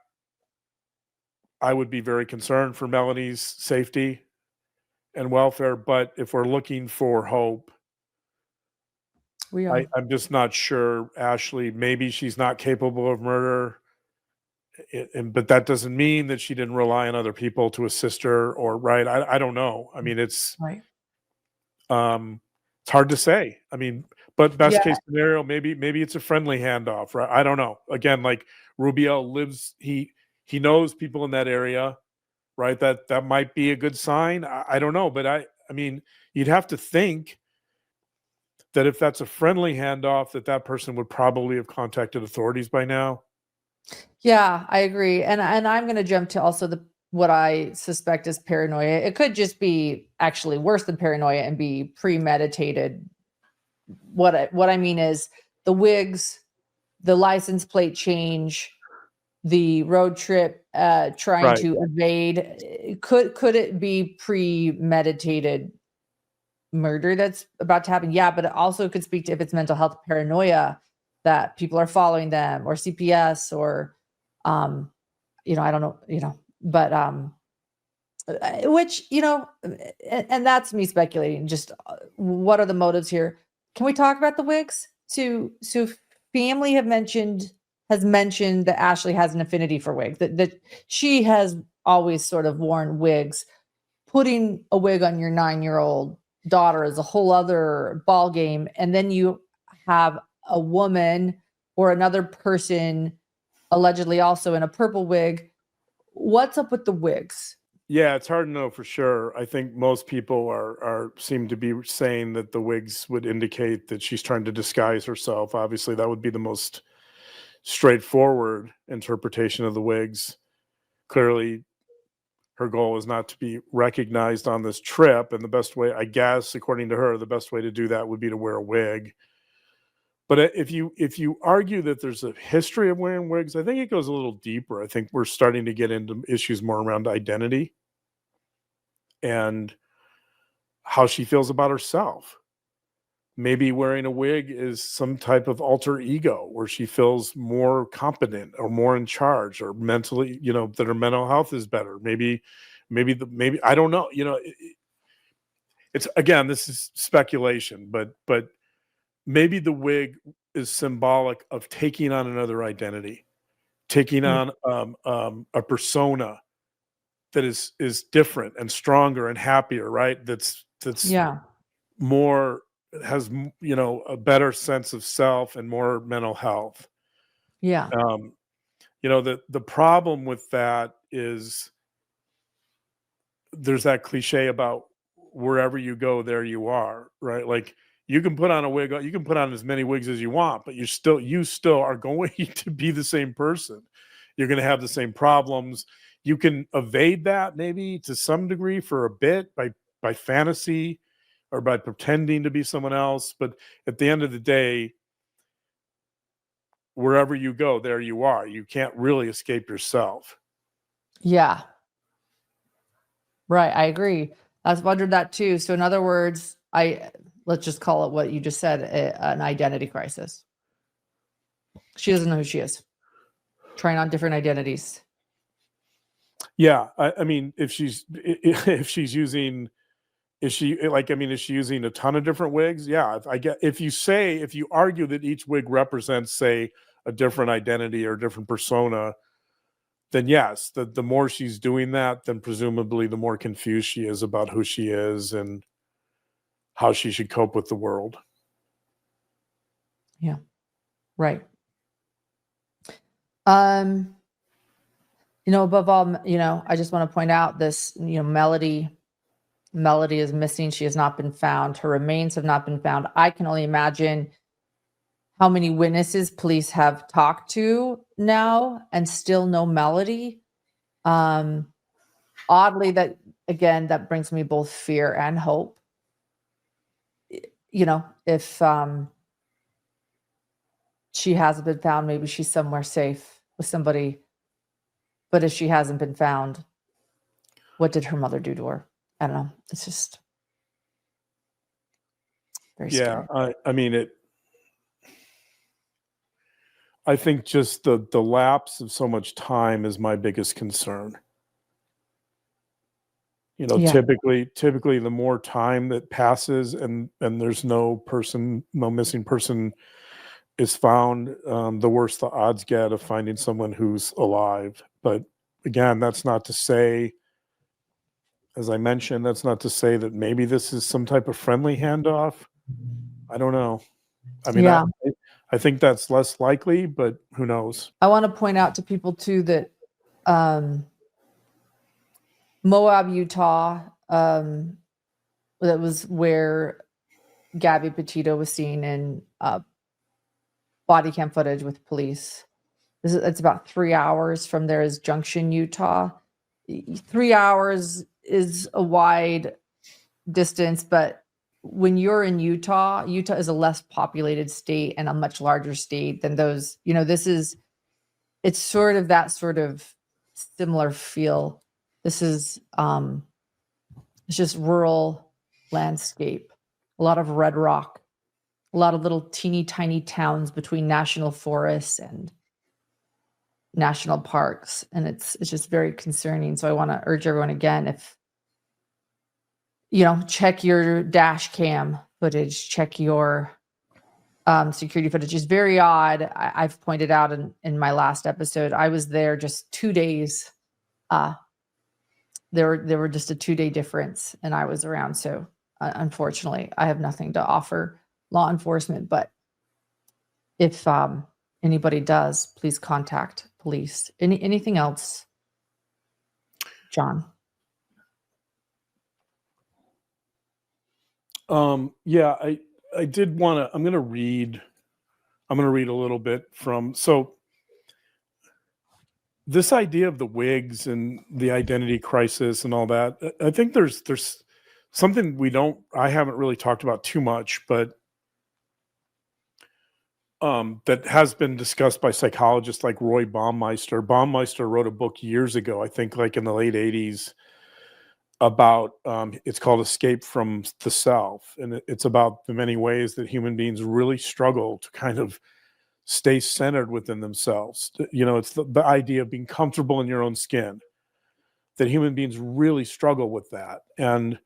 I would be very concerned for Melodee's safety and welfare. But if we're looking for hope, I'm just not sure. Ashley, maybe she's not capable of murder, but that doesn't mean that she didn't rely on other people to assist her, or right. I don't know. I mean, it's right. It's hard to say. I mean, but best case scenario, maybe it's a friendly handoff, right? I don't know. Again, like, Rubiel lives, he knows people in that area, right? That might be a good sign. I don't know, but I mean, you'd have to think that if that's a friendly handoff, that person would probably have contacted authorities by now. Yeah, I agree. And I'm going to jump to also what I suspect is paranoia. It could just be actually worse than paranoia and be premeditated. What I mean is the wigs, the license plate change, the road trip, trying Right. to evade. Could it be premeditated murder that's about to happen? Yeah, but it also could speak to if it's mental health paranoia that people are following them, or CPS, or I don't know, but which, and that's me speculating. Just what are the motives here? Can we talk about the wigs? So family has mentioned that Ashley has an affinity for wigs, that she has always sort of worn wigs. Putting a wig on your 9-year-old daughter is a whole other ball game. And then you have a woman or another person allegedly also in a purple wig. What's up with the wigs? Yeah, it's hard to know for sure. I think most people seem to be saying that the wigs would indicate that she's trying to disguise herself. Obviously, that would be the most straightforward interpretation of the wigs. Clearly, her goal is not to be recognized on this trip, and the best way, I guess, according to her, the best way to do that would be to wear a wig. But if you argue that there's a history of wearing wigs, I think it goes a little deeper. I think we're starting to get into issues more around identity and how she feels about herself. Maybe wearing a wig is some type of alter ego where she feels more competent or more in charge, or mentally, that her mental health is better. Maybe I don't know. It's, again, this is speculation, but maybe the wig is symbolic of taking on another identity, taking on a persona that is different and stronger and happier, right? That's more, has, a better sense of self and more mental health. Yeah. The problem with that is there's that cliche about wherever you go, there you are, right? Like, you can put on a wig, you can put on as many wigs as you want, but you still are going to be the same person. You're going to have the same problems. You can evade that maybe to some degree for a bit by fantasy or by pretending to be someone else. But at the end of the day, wherever you go, there you are. You can't really escape yourself. Yeah. Right. I agree. I've wondered that too. So in other words, let's just call it what you just said, an identity crisis. She doesn't know who she is. Trying on different identities. Yeah. I mean, is she using a ton of different wigs? Yeah. If you argue that each wig represents, say, a different identity or a different persona, then yes, the more she's doing that, then presumably the more confused she is about who she is and how she should cope with the world. Yeah. Right. Above all, I just want to point out this, Melodee is missing. She has not been found. Her remains have not been found. I can only imagine how many witnesses police have talked to now and still no Melodee. Oddly, that brings me both fear and hope. If she hasn't been found, maybe she's somewhere safe with somebody. But if she hasn't been found, what did her mother do to her? I don't know. It's just very scary. I think just the lapse of so much time is my biggest concern. Typically the more time that passes and there's no missing person is found, the worse the odds get of finding someone who's alive. But again, that's not to say, as I mentioned, that's not to say that maybe this is some type of friendly handoff. I don't know. I mean, I think that's less likely, but who knows? I want to point out to people too that Moab, Utah, that was where Gabby Petito was seen in body cam footage with police. It's about 3 hours from there is Junction, Utah. 3 hours is a wide distance, but when you're in Utah is a less populated state and a much larger state than those, it's sort of that sort of similar feel. This is it's just rural landscape, a lot of red rock, a lot of little teeny tiny towns between national forests and national parks, and it's just very concerning. So I want to urge everyone again, if check your dash cam footage, check your security footage. Is very odd. I've pointed out in my last episode, I was there just 2 days. There were just a 2-day difference, and I was around. So unfortunately, I have nothing to offer law enforcement. But if anybody does, please contact police. Anything else, John? Yeah, I did want to. I'm going to read a little bit from. So this idea of the wigs and the identity crisis and all that, I think there's something I haven't really talked about too much, but that has been discussed by psychologists like Roy Baumeister. Baumeister wrote a book years ago, I think like in the late 80s, about it's called Escape from the Self, and it's about the many ways that human beings really struggle to kind of stay centered within themselves. It's the idea of being comfortable in your own skin, that human beings really struggle with that. And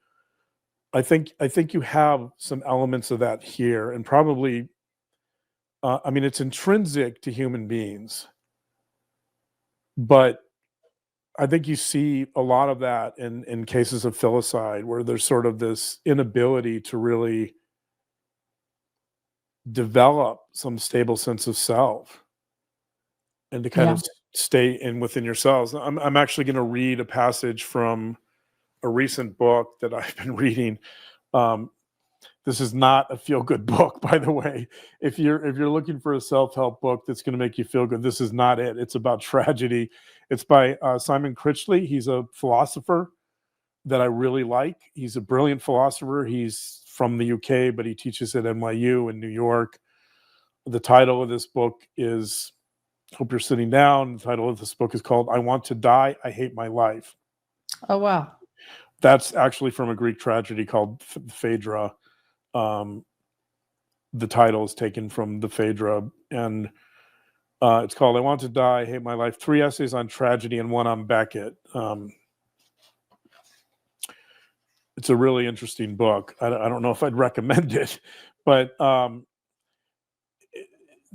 I think you have some elements of that here, and probably it's intrinsic to human beings, but I think you see a lot of that in cases of filicide, where there's sort of this inability to really develop some stable sense of self and to kind of stay within yourselves. I'm actually going to read a passage from a recent book that I've been reading. This is not a feel-good book, by the way. If you're looking for a self-help book that's going to make you feel good, this is not it. It's about tragedy. It's by Simon Critchley. He's a philosopher that I really like. He's a brilliant philosopher. He's from the UK, but he teaches at NYU in New York. The title of this book is, hope you're sitting down. The title of this book is called I Want to Die, I Hate My Life. Oh, wow. That's actually from a Greek tragedy called Phaedra. The title is taken from the Phaedra, and it's called I Want to Die, I Hate My Life, 3 essays on tragedy and 1 on Beckett. It's a really interesting book. I don't know if I'd recommend it, but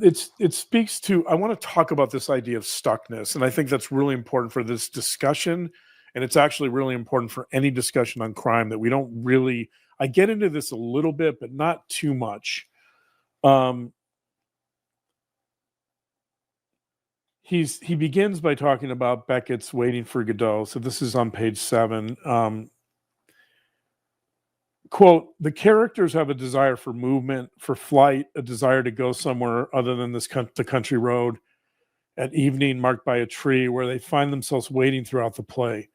it speaks to, I want to talk about this idea of stuckness, and I think that's really important for this discussion, and it's actually really important for any discussion on crime, that we don't really, I get into this a little bit, but not too much. He begins by talking about Beckett's Waiting for Godot. So this is on page 7. Quote, the characters have a desire for movement, for flight, a desire to go somewhere other than the country road at evening marked by a tree, where they find themselves waiting throughout the play.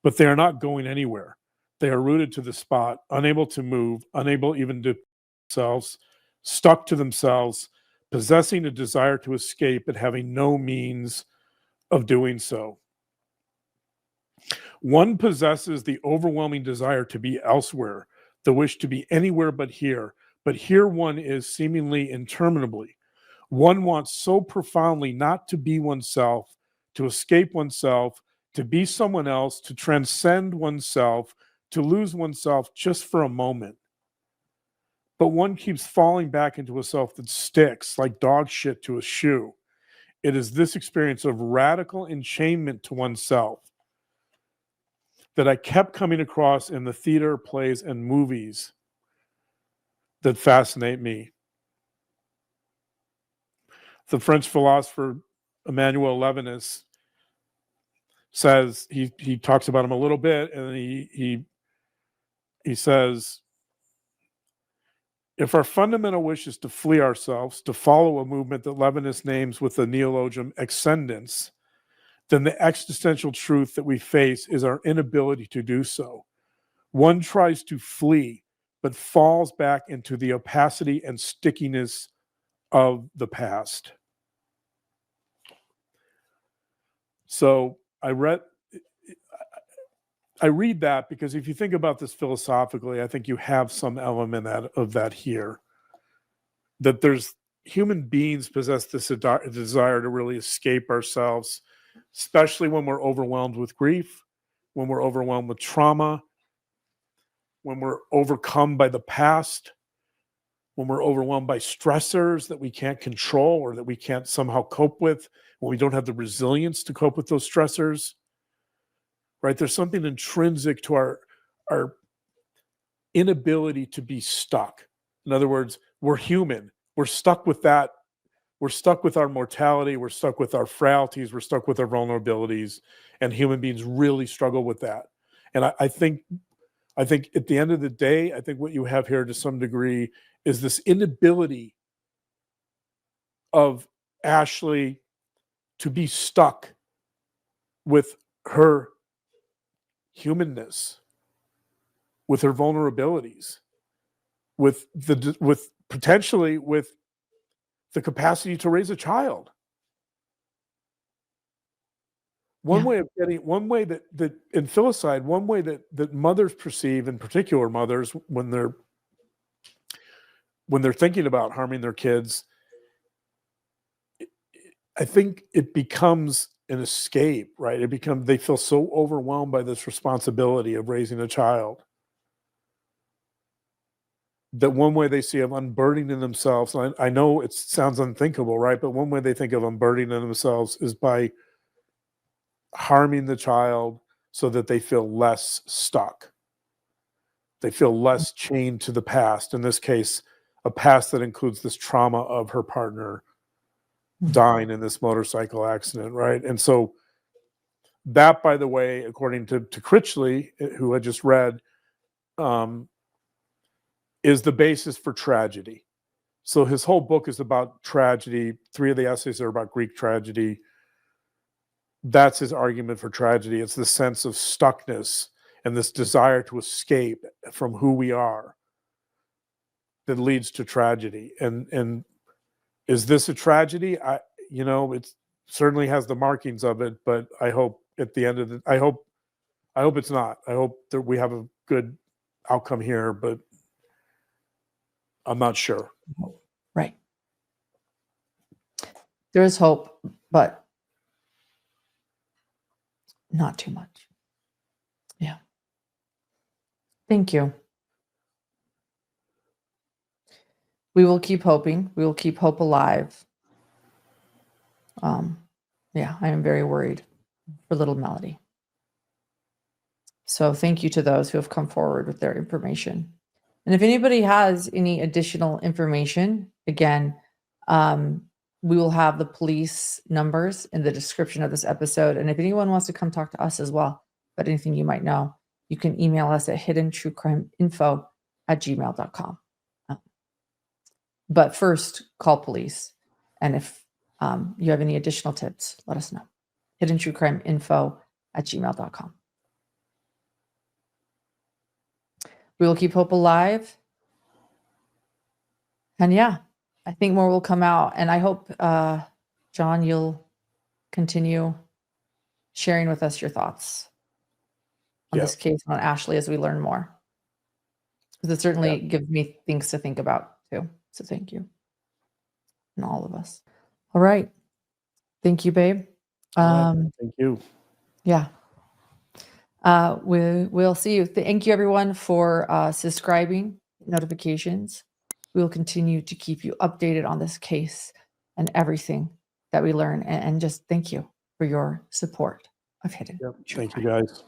But they are not going anywhere. They are rooted to the spot, unable to move, unable even to themselves, stuck to themselves, possessing a desire to escape but having no means of doing so. One possesses the overwhelming desire to be elsewhere, the wish to be anywhere but here one is seemingly interminably. One wants so profoundly not to be oneself, to escape oneself, to be someone else, to transcend oneself, to lose oneself just for a moment. But one keeps falling back into a self that sticks like dog shit to a shoe. It is this experience of radical enchainment to oneself that I kept coming across in the theater, plays, and movies that fascinate me. The French philosopher Emmanuel Levinas says, he talks about him a little bit, and he says, If our fundamental wish is to flee ourselves, to follow a movement that Levinas names with the neologism ascendance, then the existential truth that we face is our inability to do so. One tries to flee, but falls back into the opacity and stickiness of the past. So I read that because if you think about this philosophically, I think you have some element of that here. That there's human beings possess this desire to really escape ourselves, especially when we're overwhelmed with grief, when we're overwhelmed with trauma, when we're overcome by the past, when we're overwhelmed by stressors that we can't control or that we can't somehow cope with, when we don't have the resilience to cope with those stressors, right? There's something intrinsic to our inability to be stuck. In other words, we're human. We're stuck with that. We're stuck with our mortality. We're stuck with our frailties. We're stuck with our vulnerabilities. And human beings really struggle with that. And I think at the end of the day, I think what you have here to some degree is this inability of Ashley to be stuck with her humanness, with her vulnerabilities, with potentially with the capacity to raise a child. One way that in filicide, one way that mothers perceive, in particular mothers, when they're thinking about harming their kids, I think it becomes an escape, right? They feel so overwhelmed by this responsibility of raising a child that one way they see of unburdening themselves, and I know it sounds unthinkable, right? But one way they think of unburdening themselves is by harming the child so that they feel less stuck. They feel less chained to the past. In this case, a past that includes this trauma of her partner dying in this motorcycle accident, right? And so that, by the way, according to Critchley, who I just read, is the basis for tragedy. So his whole book is about tragedy. 3 of the essays are about Greek tragedy. That's his argument for tragedy. It's the sense of stuckness and this desire to escape from who we are that leads to tragedy. And is this a tragedy? It certainly has the markings of it, but I hope at the end of it, I hope it's not. I hope that we have a good outcome here, but I'm not sure. Right. There is hope, but not too much. Yeah. Thank you. We will keep hoping. We will keep hope alive. Yeah, I am very worried for little Melodee. So thank you to those who have come forward with their information. And if anybody has any additional information, again, we will have the police numbers in the description of this episode. And if anyone wants to come talk to us as well about anything you might know, you can email us at hiddentruecrimeinfo@gmail.com. But first, call police. And if you have any additional tips, let us know. hiddentruecrimeinfo@gmail.com. We will keep hope alive. And yeah, I think more will come out. And I hope, John, you'll continue sharing with us your thoughts on this case, on Ashley, as we learn more. Because it certainly gives me things to think about too. So thank you. And all of us. All right. Thank you, babe. Thank you. Yeah. We'll see you. Thank you, everyone, for subscribing, notifications. We will continue to keep you updated on this case and everything that we learn. And just thank you for your support of Hidden. Thank you, guys.